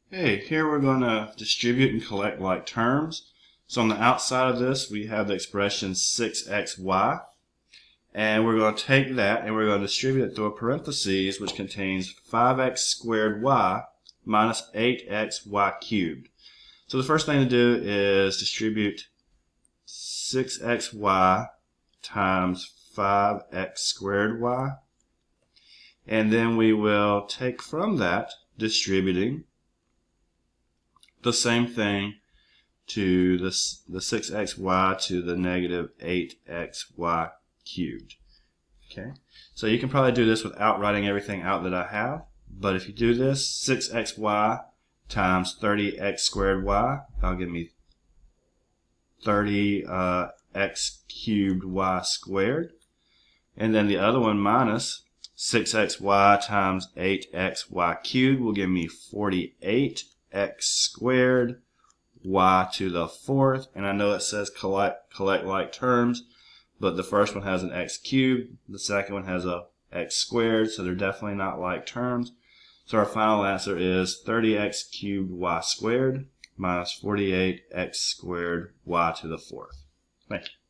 Hey, here we're going to distribute and collect like terms. So on the outside of this we have the expression 6xy, and we're going to take that and we're going to distribute it through a parentheses which contains 5x squared y minus 8xy cubed. So the first thing to do is distribute 6xy times 5x squared y, and then we will take from that, distributing the same thing to the 6xy to the negative 8xy cubed. Okay, so you can probably do this without writing everything out that I have, but if you do this, 6xy times 30x squared y, that'll give me 30x cubed y squared, and then the other one minus 6xy times 8xy cubed will give me 48x squared y to the fourth. And I know it says collect like terms, but the first one has an x cubed, the second one has a x squared, so they're definitely not like terms. So our final answer is 30x cubed y squared minus 48x squared y to the fourth. Thank you.